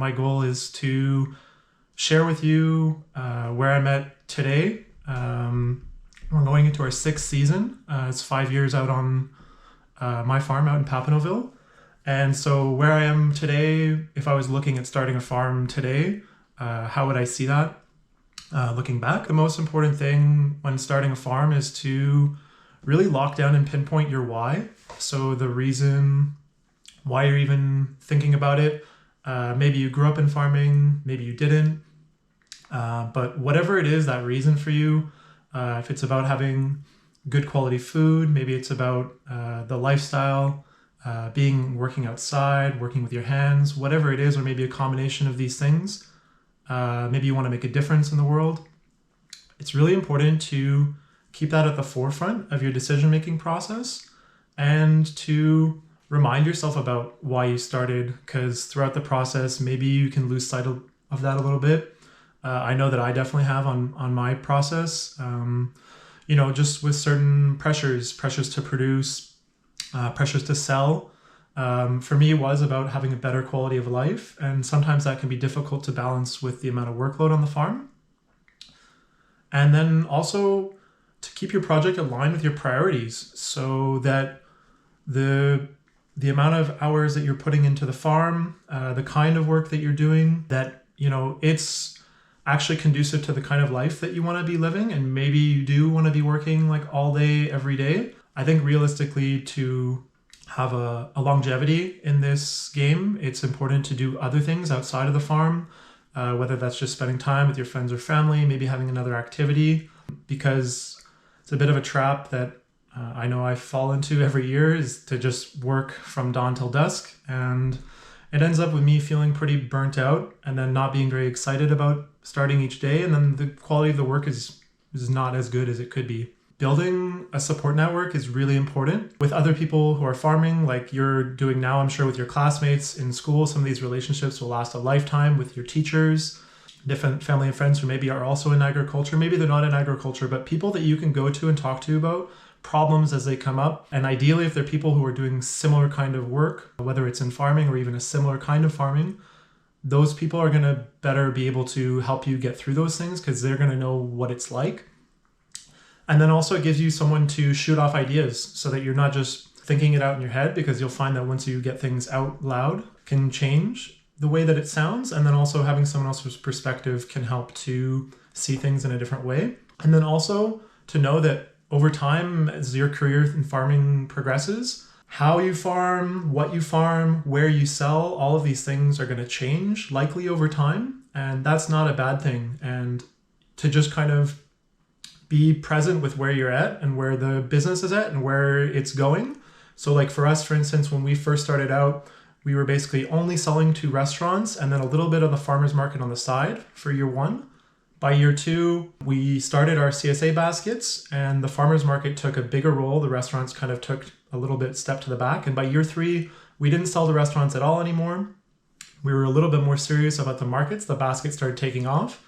my goal is to share with you where I'm at today. We're going into our 6th season. It's 5 years out on my farm out in Papineauville. And so where I am today, if I was looking at starting a farm today, how would I see that? Looking back, the most important thing when starting a farm is to really lock down and pinpoint your why. So the reason why you're even thinking about it. Maybe you grew up in farming, maybe you didn't. But whatever it is, that reason for you, if it's about having good quality food, maybe it's about the lifestyle, working outside, working with your hands, whatever it is, or maybe a combination of these things. Maybe you want to make a difference in the world. It's really important to keep that at the forefront of your decision-making process and to remind yourself about why you started, because throughout the process, maybe you can lose sight of that a little bit. I know that I definitely have on my process, just with certain pressures to produce, pressures to sell. For me, it was about having a better quality of life. And sometimes that can be difficult to balance with the amount of workload on the farm. And then also to keep your project aligned with your priorities so that the amount of hours that you're putting into the farm, the kind of work that you're doing, that, it's actually conducive to the kind of life that you want to be living. And maybe you do want to be working like all day, every day. I think realistically, to have a longevity in this game, it's important to do other things outside of the farm, whether that's just spending time with your friends or family, maybe having another activity, because it's a bit of a trap that I know I fall into every year, is to just work from dawn till dusk. And it ends up with me feeling pretty burnt out and then not being very excited about starting each day. And then the quality of the work is not as good as it could be. Building a support network is really important with other people who are farming, like you're doing now, I'm sure, with your classmates in school. Some of these relationships will last a lifetime, with your teachers, different family and friends who maybe are also in agriculture. Maybe they're not in agriculture, but people that you can go to and talk to about problems as they come up. And ideally, if they're people who are doing similar kind of work, whether it's in farming or even a similar kind of farming, those people are going to better be able to help you get through those things because they're going to know what it's like. And then also it gives you someone to shoot off ideas so that you're not just thinking it out in your head, because you'll find that once you get things out loud, can change the way that it sounds. And then also having someone else's perspective can help to see things in a different way. And then also to know that over time, as your career in farming progresses, how you farm, what you farm, where you sell, all of these things are going to change likely over time. And that's not a bad thing. And to just kind of be present with where you're at and where the business is at and where it's going. So like for us, for instance, when we first started out, we were basically only selling to restaurants and then a little bit of the farmer's market on the side for year 1. By year 2, we started our CSA baskets and the farmer's market took a bigger role. The restaurants kind of took a little bit step to the back. And by year 3, we didn't sell to restaurants at all anymore. We were a little bit more serious about the markets. The basket started taking off.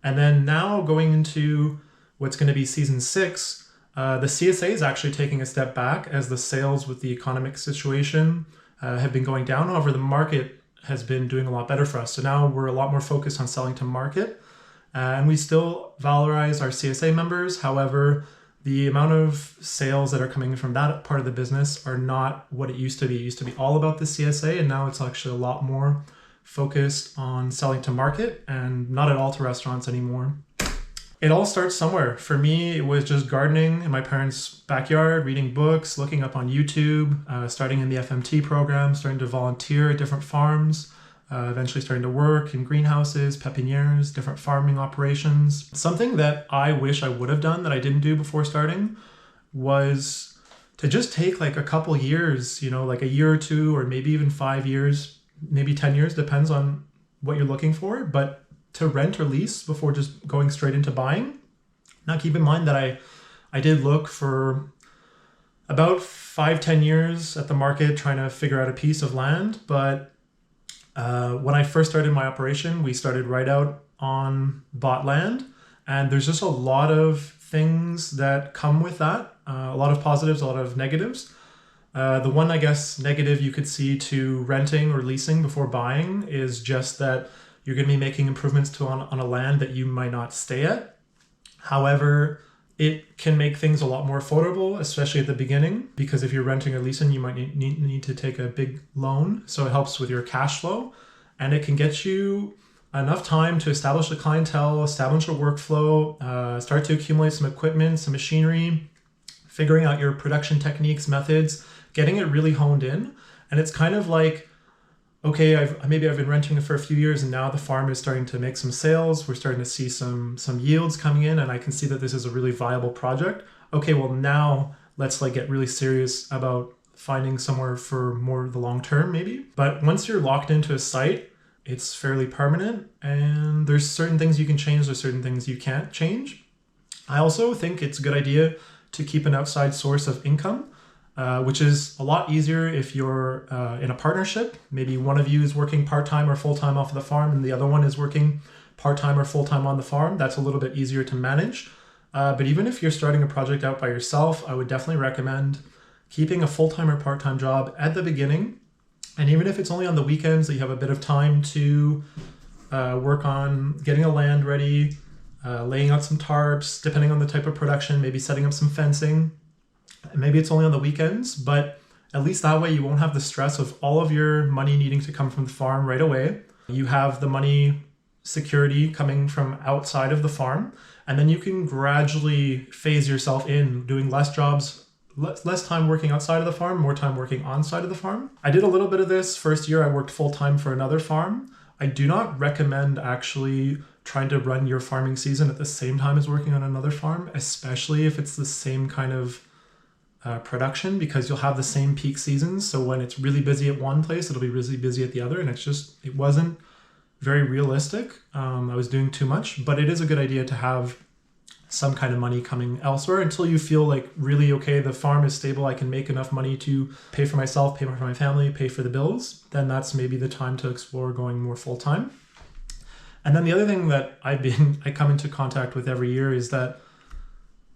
And then now going into what's going to be season 6, the CSA is actually taking a step back as the sales with the economic situation have been going down. However, the market has been doing a lot better for us. So now we're a lot more focused on selling to market. And we still valorize our CSA members. However, the amount of sales that are coming from that part of the business are not what it used to be. It used to be all about the CSA, and now it's actually a lot more focused on selling to market and not at all to restaurants anymore. It all starts somewhere. For me, it was just gardening in my parents' backyard, reading books, looking up on YouTube, starting in the FMT program, starting to volunteer at different farms, eventually starting to work in greenhouses, pepinières, different farming operations. Something that I wish I would have done that I didn't do before starting was to just take like a couple years, like a year or 2, or maybe even 5 years, maybe 10 years, depends on what you're looking for, but to rent or lease before just going straight into buying. Now keep in mind that I did look for about 5-10 years at the market trying to figure out a piece of land, but when I first started my operation, we started right out on bought land, and there's just a lot of things that come with that, a lot of positives, a lot of negatives. The one, I guess, negative you could see to renting or leasing before buying is just that you're going to be making improvements on a land that you might not stay at. However, it can make things a lot more affordable, especially at the beginning, because if you're renting or leasing, you might need to take a big loan. So it helps with your cash flow, and it can get you enough time to establish a clientele, establish a workflow, start to accumulate some equipment, some machinery, figuring out your production techniques, methods, getting it really honed in. And it's kind of like, okay, I've been renting it for a few years, and now the farm is starting to make some sales. We're starting to see some yields coming in, and I can see that this is a really viable project. Okay, well now let's get really serious about finding somewhere for more the long term maybe. But once you're locked into a site, it's fairly permanent, and there's certain things you can change, there's certain things you can't change. I also think it's a good idea to keep an outside source of income, which is a lot easier if you're in a partnership. Maybe one of you is working part-time or full-time off of the farm, and the other one is working part-time or full-time on the farm. That's a little bit easier to manage. But even if you're starting a project out by yourself, I would definitely recommend keeping a full-time or part-time job at the beginning. And even if it's only on the weekends that you have a bit of time to work on getting a land ready, laying out some tarps, depending on the type of production, maybe setting up some fencing. Maybe it's only on the weekends, but at least that way you won't have the stress of all of your money needing to come from the farm right away. You have the money security coming from outside of the farm, and then you can gradually phase yourself in, doing less jobs, less time working outside of the farm, more time working on side of the farm. I did a little bit of this. First year I worked full-time for another farm. I do not recommend actually trying to run your farming season at the same time as working on another farm, especially if it's the same kind of production, because you'll have the same peak seasons. So when it's really busy at one place, it'll be really busy at the other, and it wasn't very realistic. I was doing too much, but it is a good idea to have some kind of money coming elsewhere until you feel like really, okay, the farm is stable, I can make enough money to pay for myself, pay for my family, pay for the bills. Then that's maybe the time to explore going more full-time. And then the other thing that I come into contact with every year is that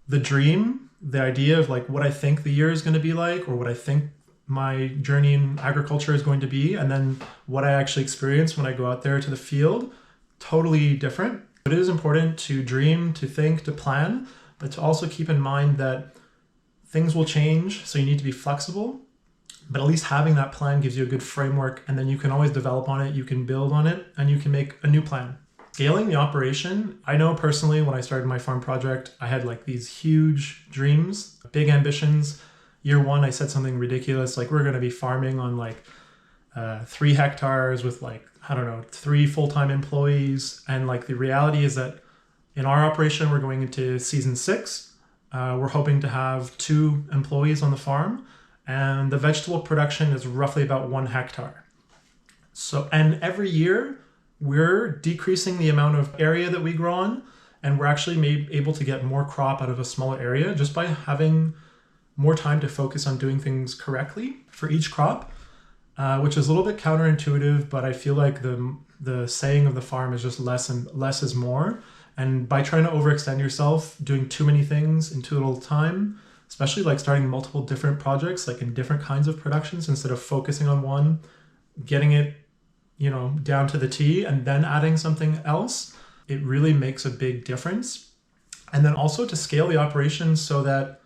the dream, the idea of what I think the year is going to be like, or what I think my journey in agriculture is going to be, and then what I actually experience when I go out there to the field, totally different. It is important to dream, to think, to plan, but to also keep in mind that things will change, so you need to be flexible. But at least having that plan gives you a good framework, and then you can always develop on it, you can build on it, and you can make a new plan. Scaling the operation, I know personally when I started my farm project, I had like these huge dreams, big ambitions. Year one, I said something ridiculous, like we're going to be farming on 3 hectares with 3 full-time employees. And the reality is that in our operation, we're going into season 6. We're hoping to have 2 employees on the farm, and the vegetable production is roughly about 1 hectare. So, and every year we're decreasing the amount of area that we grow on, and we're actually able to get more crop out of a smaller area just by having more time to focus on doing things correctly for each crop, which is a little bit counterintuitive, but I feel like the saying of the farm is just less is more. And by trying to overextend yourself, doing too many things in too little time, especially starting multiple different projects, in different kinds of productions, instead of focusing on one, getting it, down to the T and then adding something else, it really makes a big difference. And then also to scale the operation so that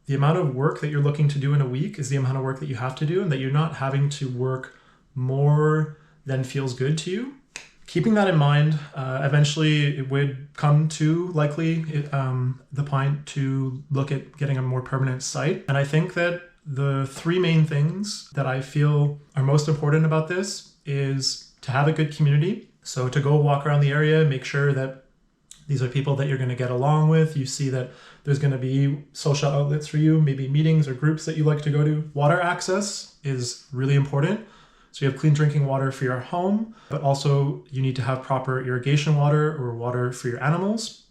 the amount of work that you're looking to do in a week is the amount of work that you have to do, and that you're not having to work more than feels good to you. Keeping that in mind, eventually it would come to likely the point to look at getting a more permanent site. And I think that the 3 main things that I feel are most important about this is to have a good community. So to go walk around the area, make sure that these are people that you're going to get along with. You see that there's going to be social outlets for you, maybe meetings or groups that you like to go to. Water access is really important. So you have clean drinking water for your home, but also you need to have proper irrigation water or water for your animals.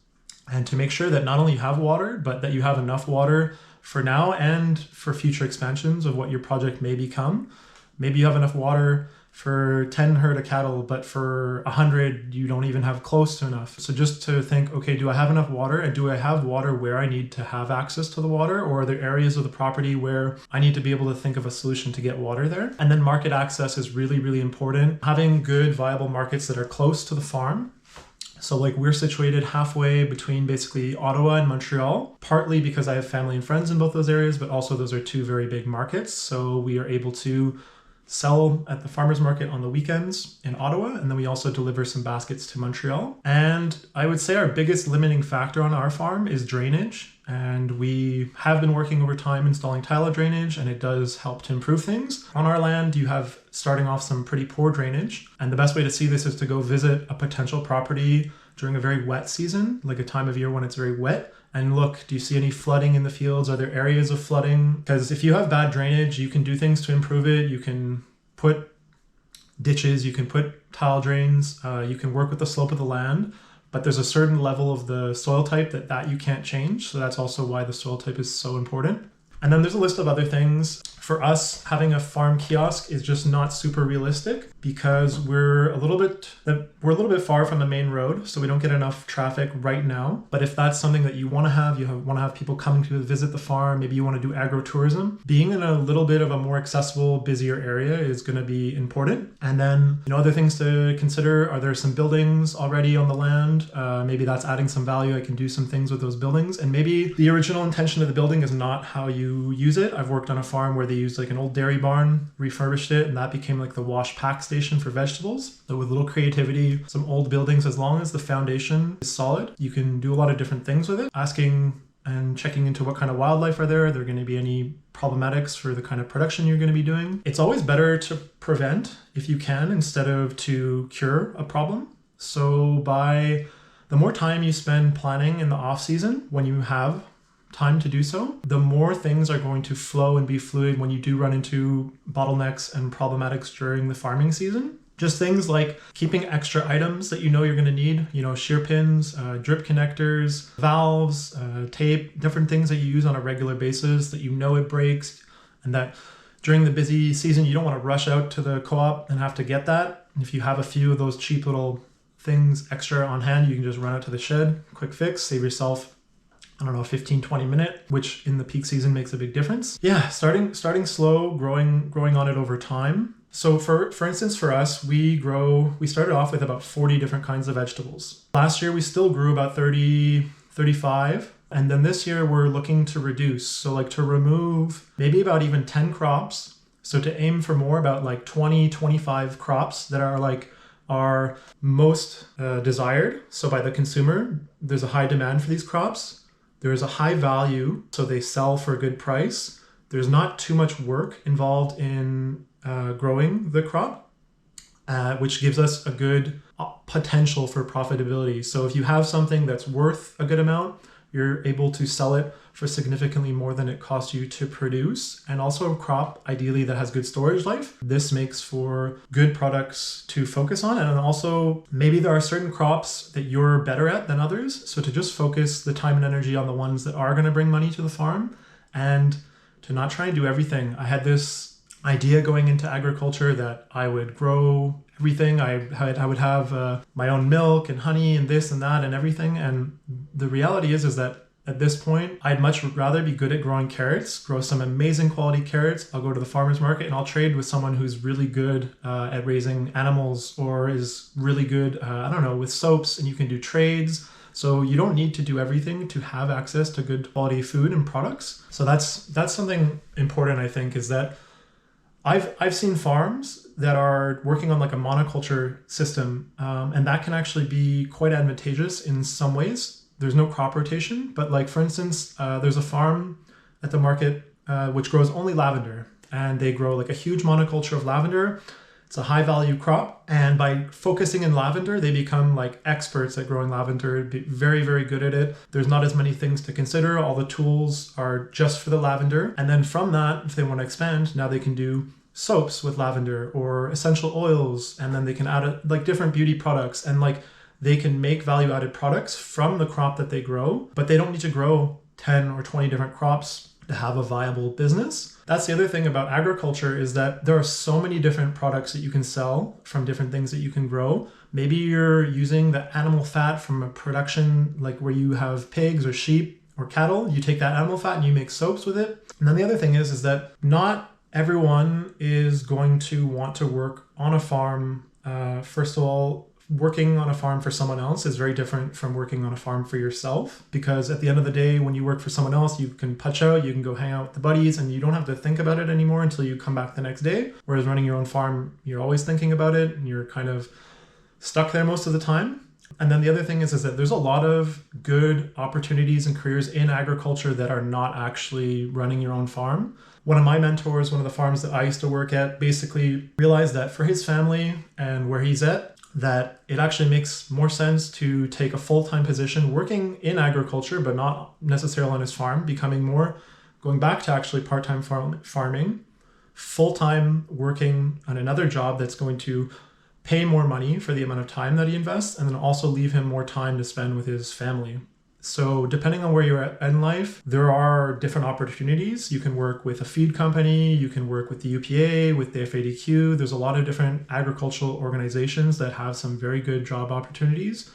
And to make sure that not only you have water, but that you have enough water for now and for future expansions of what your project may become. Maybe you have enough water for 10 herd of cattle, but for 100, you don't even have close to enough. So just to think, okay, do I have enough water? And do I have water where I need to have access to the water? Or are there areas of the property where I need to be able to think of a solution to get water there? And then market access is really, really important. Having good, viable markets that are close to the farm. So like we're situated halfway between basically Ottawa and Montreal, partly because I have family and friends in both those areas, but also those are two very big markets. So we are able to sell at the farmers market on the weekends in Ottawa, and then we also deliver some baskets to Montreal. And I would say our biggest limiting factor on our farm is drainage. And we have been working over time installing tile drainage, and it does help to improve things. On our land, you have starting off some pretty poor drainage. And the best way to see this is to go visit a potential property during a very wet season, like a time of year when it's very wet. And look, do you see any flooding in the fields? Are there areas of flooding? Because if you have bad drainage, you can do things to improve it. You can put ditches, you can put tile drains, you can work with the slope of the land, but there's a certain level of the soil type that you can't change. So that's also why the soil type is so important. And then there's a list of other things. For us, having a farm kiosk is just not super realistic because we're a little bit far from the main road, so we don't get enough traffic right now. But if that's something that you want to have, want to have people coming to visit the farm, maybe you want to do agro-tourism, being in a little bit of a more accessible, busier area is going to be important. And then, other things to consider, are there some buildings already on the land? Maybe that's adding some value. I can do some things with those buildings. And maybe the original intention of the building is not how you use it. I've worked on a farm where they used like an old dairy barn, refurbished it, and that became like the wash pack station for vegetables. So with little creativity, some old buildings, as long as the foundation is solid, you can do a lot of different things with it. Asking and checking into what kind of wildlife are there going to be any problematics for the kind of production you're going to be doing. It's always better to prevent if you can instead of to cure a problem. So by the more time you spend planning in the off season, when you have time to do so, the more things are going to flow and be fluid when you do run into bottlenecks and problematics during the farming season. Just things like keeping extra items that you're going to need, shear pins, drip connectors, valves, tape, different things that you use on a regular basis that it breaks, and that during the busy season, you don't want to rush out to the co-op and have to get that. And if you have a few of those cheap little things extra on hand, you can just run out to the shed, quick fix, save yourself 15, 20 minute, which in the peak season makes a big difference. Yeah, starting slow, growing on it over time. So for instance, for us, we started off with about 40 different kinds of vegetables. Last year, we still grew about 30, 35. And then this year we're looking to reduce. So like to remove maybe about even 10 crops. So to aim for more, about like 20, 25 crops that are like our most desired. So by the consumer, there's a high demand for these crops. There's a high value, so they sell for a good price. There's not too much work involved in growing the crop, which gives us a good potential for profitability. So if you have something that's worth a good amount, you're able to sell it for significantly more than it costs you to produce, and also a crop ideally that has good storage life. This makes for good products to focus on. And also maybe there are certain crops that you're better at than others. So to just focus the time and energy on the ones that are going to bring money to the farm and to not try and do everything. I had this idea going into agriculture that I would grow everything. I would have my own milk and honey and this and that and everything. And the reality is that at this point, I'd much rather be good at growing carrots, grow some amazing quality carrots. I'll go to the farmer's market and I'll trade with someone who's really good at raising animals or is really good, with soaps, and you can do trades. So you don't need to do everything to have access to good quality food and products. So that's something important, I think, is that I've seen farms that are working on like a monoculture system, and that can actually be quite advantageous in some ways. There's no crop rotation, but like for instance, there's a farm at the market which grows only lavender, and they grow like a huge monoculture of lavender. It's a high value crop, and by focusing in lavender, they become like experts at growing lavender, very, very good at it. There's not as many things to consider. All the tools are just for the lavender. And then from that, if they want to expand, now they can do soaps with lavender or essential oils, and then they can add like different beauty products, and like they can make value-added products from the crop that they grow, but they don't need to grow 10 or 20 different crops to have a viable business. That's the other thing about agriculture, is that there are so many different products that you can sell from different things that you can grow. Maybe you're using the animal fat from a production like where you have pigs or sheep or cattle. You take that animal fat and you make soaps with it. And then the other thing is that not everyone is going to want to work on a farm. First of all, working on a farm for someone else is very different from working on a farm for yourself, because at the end of the day, when you work for someone else, you can punch out, you can go hang out with the buddies, and you don't have to think about it anymore until you come back the next day. Whereas running your own farm, you're always thinking about it and you're kind of stuck there most of the time. And then the other thing is that there's a lot of good opportunities and careers in agriculture that are not actually running your own farm. One of my mentors, one of the farms that I used to work at, basically realized that for his family and where he's at, that it actually makes more sense to take a full-time position working in agriculture, but not necessarily on his farm, going back to actually part-time farming, full-time working on another job that's going to pay more money for the amount of time that he invests, and then also leave him more time to spend with his family. So depending on where you're at in life, there are different opportunities. You can work with a feed company, you can work with the UPA, with the FADQ. There's a lot of different agricultural organizations that have some very good job opportunities.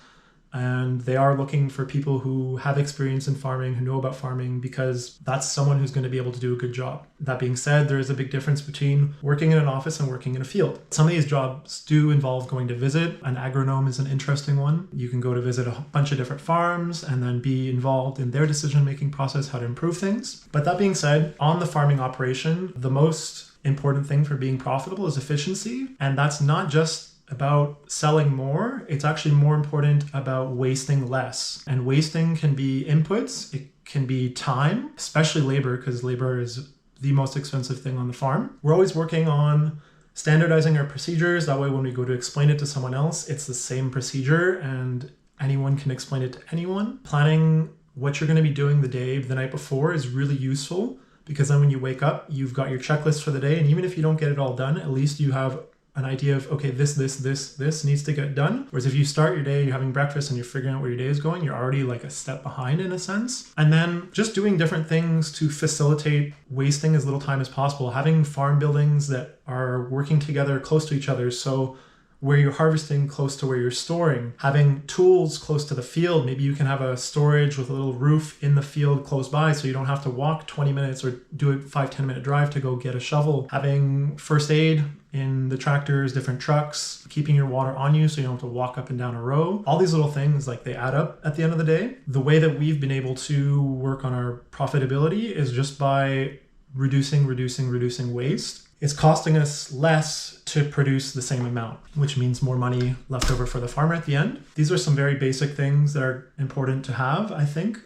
And they are looking for people who have experience in farming, who know about farming, because that's someone who's going to be able to do a good job. That being said, there is a big difference between working in an office and working in a field. Some of these jobs do involve going to visit. An agronome is an interesting one. You can go to visit a bunch of different farms and then be involved in their decision-making process, how to improve things. But that being said, on the farming operation, the most important thing for being profitable is efficiency. And that's not just about selling more, it's actually more important about wasting less. And wasting can be inputs, it can be time, especially labor, because labor is the most expensive thing on the farm. We're always working on standardizing our procedures. That way when we go to explain it to someone else, it's the same procedure and anyone can explain it to anyone. Planning what you're going to be doing the night before is really useful, because then when you wake up, you've got your checklist for the day. And even if you don't get it all done, at least you have an idea of, okay, this needs to get done. Whereas if you start your day, you're having breakfast and you're figuring out where your day is going, you're already like a step behind in a sense. And then just doing different things to facilitate wasting as little time as possible. Having farm buildings that are working together close to each other. So where you're harvesting close to where you're storing, having tools close to the field. Maybe you can have a storage with a little roof in the field close by, so you don't have to walk 20 minutes or do a 5-10 minute drive to go get a shovel. Having first aid in the tractors, different trucks, keeping your water on you so you don't have to walk up and down a row. All these little things, like, they add up at the end of the day. The way that we've been able to work on our profitability is just by reducing waste. It's costing us less to produce the same amount, which means more money left over for the farmer at the end. These are some very basic things that are important to have, I think.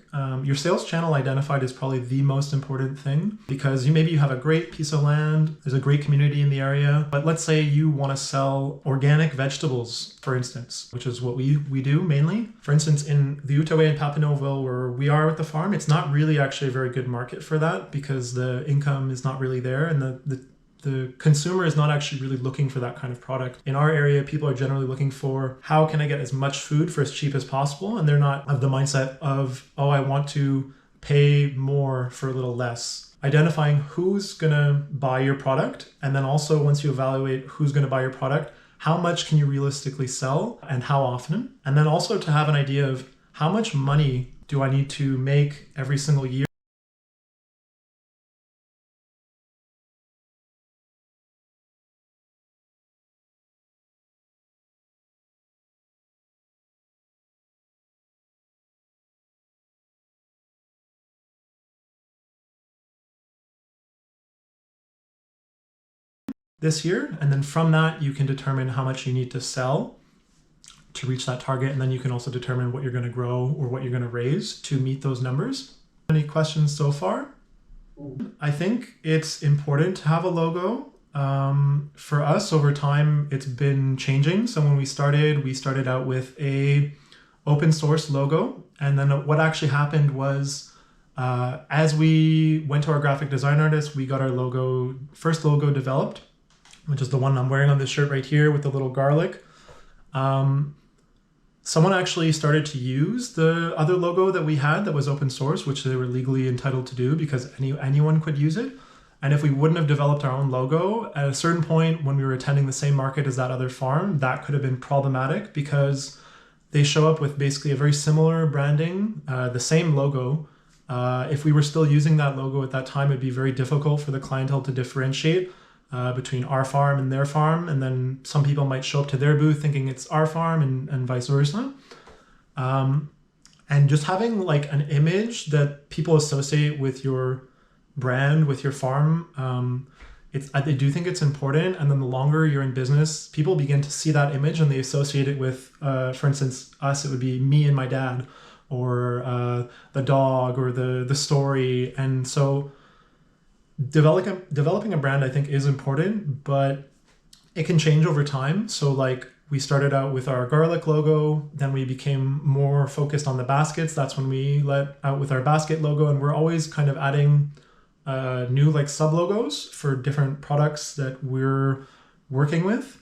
Your sales channel identified is probably the most important thing, because maybe you have a great piece of land, there's a great community in the area, but let's say you want to sell organic vegetables, for instance, which is what we do mainly. For instance, in the Outaouais and Papineauville, where we are with the farm, it's not really actually a very good market for that, because the income is not really there, and the consumer is not actually really looking for that kind of product. In our area, people are generally looking for, how can I get as much food for as cheap as possible? And they're not of the mindset of, oh, I want to pay more for a little less. Identifying who's gonna buy your product, and then also once you evaluate who's gonna buy your product, how much can you realistically sell and how often? And then also to have an idea of, how much money do I need to make every single year? This year, and then from that you can determine how much you need to sell to reach that target, and then you can also determine what you're going to grow or what you're going to raise to meet those numbers. Any questions so far? I think it's important to have a logo. For us, over time, it's been changing. So when we started out with a open source logo, and then what actually happened was, as we went to our graphic design artist, we got our first logo developed, which is the one I'm wearing on this shirt right here with the little garlic. someone actually started to use the other logo that we had that was open source, which they were legally entitled to do because anyone could use it. And if we wouldn't have developed our own logo, at a certain point when we were attending the same market as that other farm, that could have been problematic because they show up with basically a very similar branding, the same logo. If we were still using that logo at that time, it'd be very difficult for the clientele to differentiate between our farm and their farm. And then some people might show up to their booth thinking it's our farm and vice versa. And just having like an image that people associate with your brand, with your farm, I do think it's important. And then the longer you're in business, people begin to see that image and they associate it with, for instance, us, it would be me and my dad, or the dog, or the story. And so developing a brand, I think, is important, but it can change over time. So like we started out with our garlic logo, then we became more focused on the baskets. That's when we let out with our basket logo, and we're always kind of adding new like sub logos for different products that we're working with.